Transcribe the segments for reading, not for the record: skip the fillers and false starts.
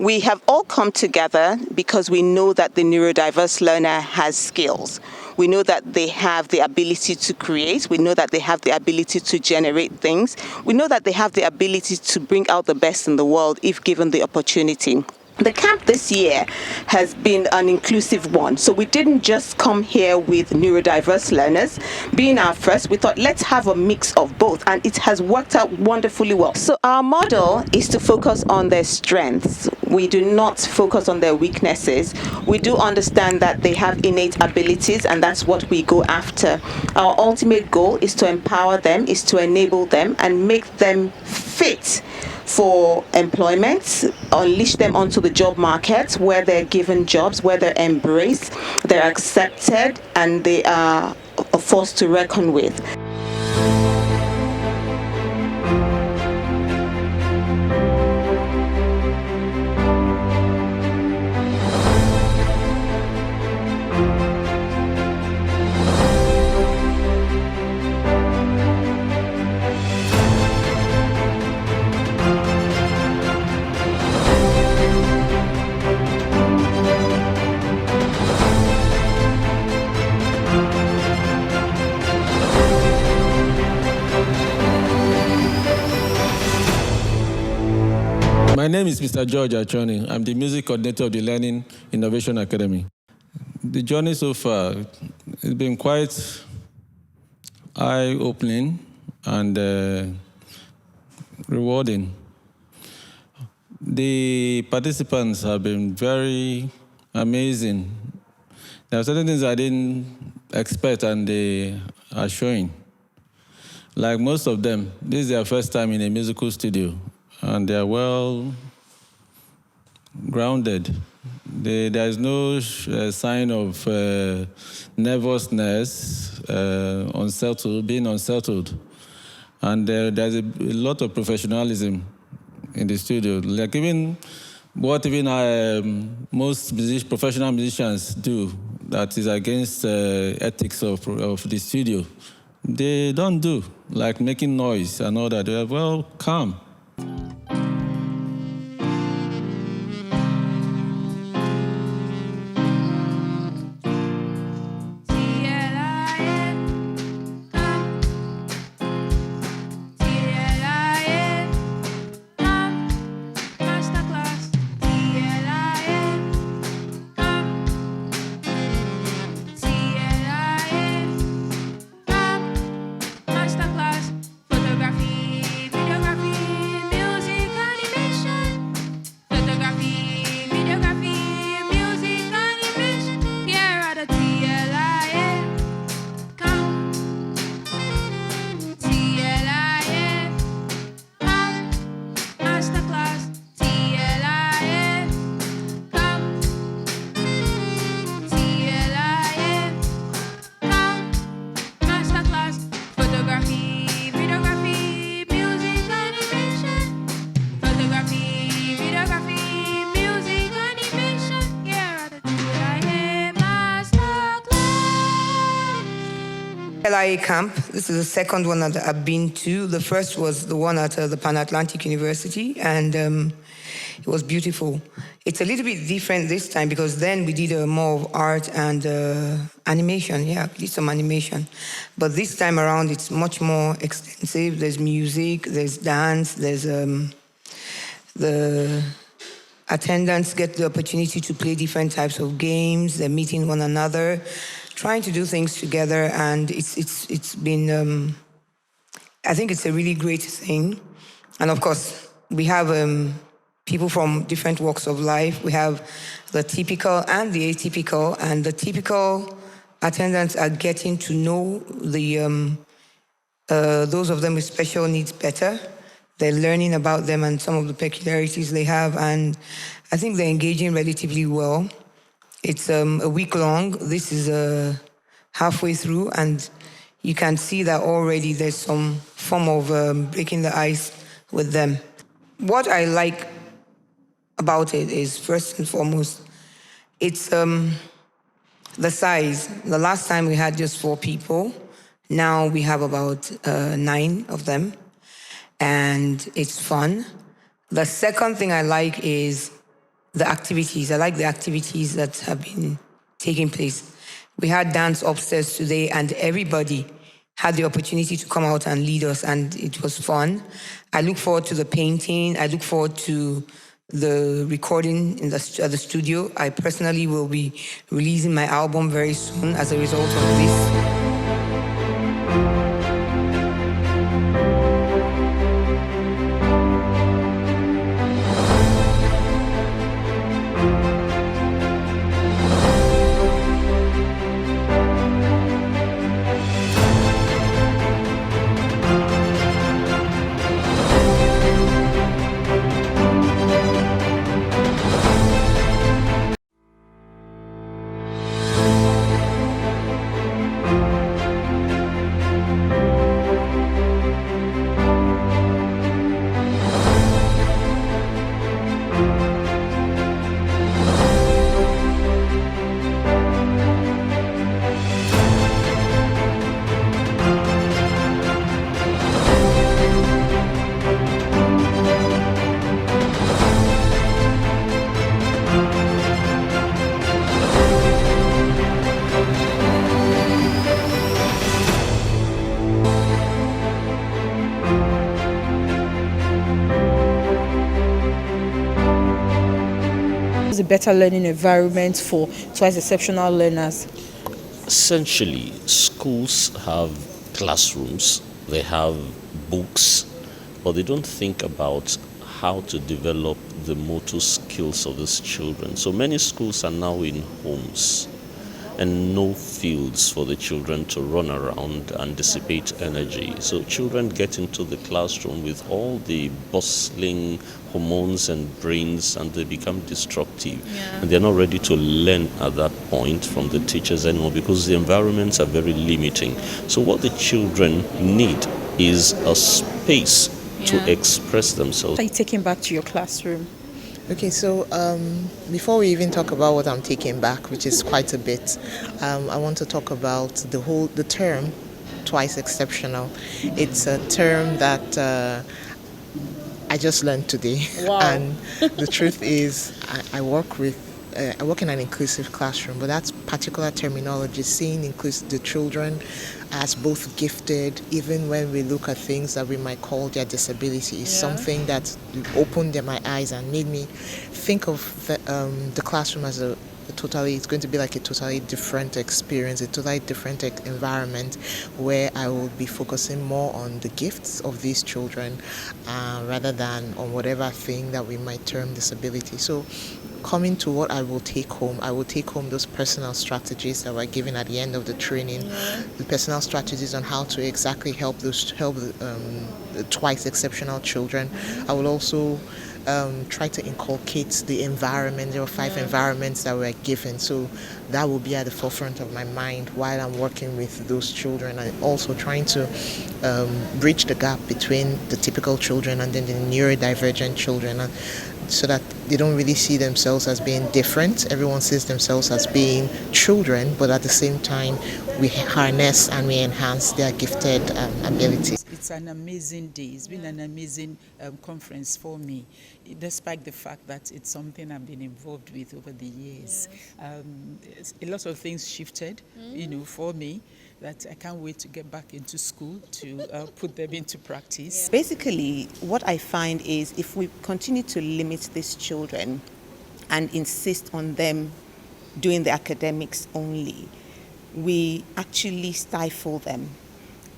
We have all come together because we know that the neurodiverse learner has skills. We know that they have the ability to create. We know that they have the ability to generate things. We know that they have the ability to bring out the best in the world if given the opportunity. The camp this year has been an inclusive one. So we didn't just come here with neurodiverse learners. Being our first, we thought let's have a mix of both, and it has worked out wonderfully well. So our model is to focus on their strengths. We do not focus on their weaknesses. We do understand that they have innate abilities, and that's what we go after. Our ultimate goal is to empower them, is to enable them, and make them fit for employment, unleash them onto the job market where they're given jobs, where they're embraced, they're accepted, and they are a force to reckon with. My name is Mr. George Achoni. I'm the music coordinator of the Learning Innovation Academy. The journey so far has been quite eye-opening and rewarding. The participants have been very amazing. There are certain things I didn't expect, and they are showing. Like most of them, this is their first time in a musical studio, and they are well grounded. There is no sign of nervousness, being unsettled. And there's a lot of professionalism in the studio. Like even what most professional musicians do that is against ethics of the studio, they don't do, like making noise and all that. They're well calm. TLIA camp. This is the second one that I've been to. The first was the one at the Pan-Atlantic University, and it was beautiful. It's a little bit different this time because then we did more of art and animation. Yeah, we did some animation. But this time around, it's much more extensive. There's music, there's dance, there's the attendants get the opportunity to play different types of games. They're meeting one another, trying to do things together, and it's been, I think it's a really great thing. And of course, we have people from different walks of life. We have the typical and the atypical, and the typical attendants are getting to know those of them with special needs better. They're learning about them and some of the peculiarities they have, and I think they're engaging relatively well. It's a week long. This is halfway through, and you can see that already there's some form of breaking the ice with them. What I like about it is, first and foremost, it's the size. The last time we had just 4 people. Now we have about 9 of them, and it's fun. The second thing I like is the activities. I like the activities that have been taking place. We had dance upstairs today, and everybody had the opportunity to come out and lead us, and it was fun. I look forward to the painting. I look forward to the recording at the studio. I personally will be releasing my album very soon as a result of this. Is a better learning environment for twice exceptional learners? Essentially, schools have classrooms, they have books, but they don't think about how to develop the motor skills of these children. So many schools are now in homes and no fields for the children to run around and dissipate energy. So children get into the classroom with all the bustling hormones and brains, and they become destructive. And they're not ready to learn at that point from the teachers anymore because the environments are very limiting. So what the children need is a space to express themselves. What are you taking back to your classroom? Okay, so before we even talk about what I'm taking back, which is quite a bit, I want to talk about the term twice exceptional. It's a term that I just learned today. Wow. And the truth is, I work in an inclusive classroom, but that particular terminology, seeing the children as both gifted, even when we look at things that we might call their disability, is something that opened my eyes and made me think of the classroom as it's going to be like a totally different experience, a totally different environment where I will be focusing more on the gifts of these children rather than on whatever thing that we might term disability. So coming to what I will take home those personal strategies that were given at the end of the training, the personal strategies on how to exactly help the twice exceptional children. I will also try to inculcate the environment. There are 5 environments that were given, so that will be at the forefront of my mind while I'm working with those children, and also trying to bridge the gap between the typical children and then the neurodivergent children, so that they don't really see themselves as being different. Everyone sees themselves as being children, but at the same time, we harness and we enhance their gifted abilities. It's an amazing day. It's been an amazing conference for me, despite the fact that it's something I've been involved with over the years. A lot of things shifted, for me, that I can't wait to get back into school to put them into practice. Basically, what I find is if we continue to limit these children and insist on them doing the academics only, we actually stifle them.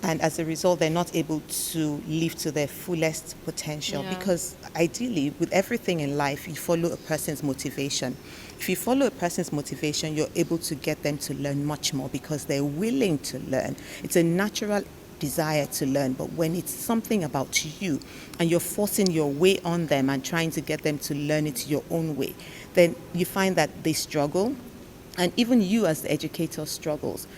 And as a result, they're not able to live to their fullest potential. Because ideally, with everything in life, you follow a person's motivation. If you follow a person's motivation, you're able to get them to learn much more because they're willing to learn. It's a natural desire to learn, but when it's something about you and you're forcing your way on them and trying to get them to learn it your own way, then you find that they struggle, and even you as the educator struggles.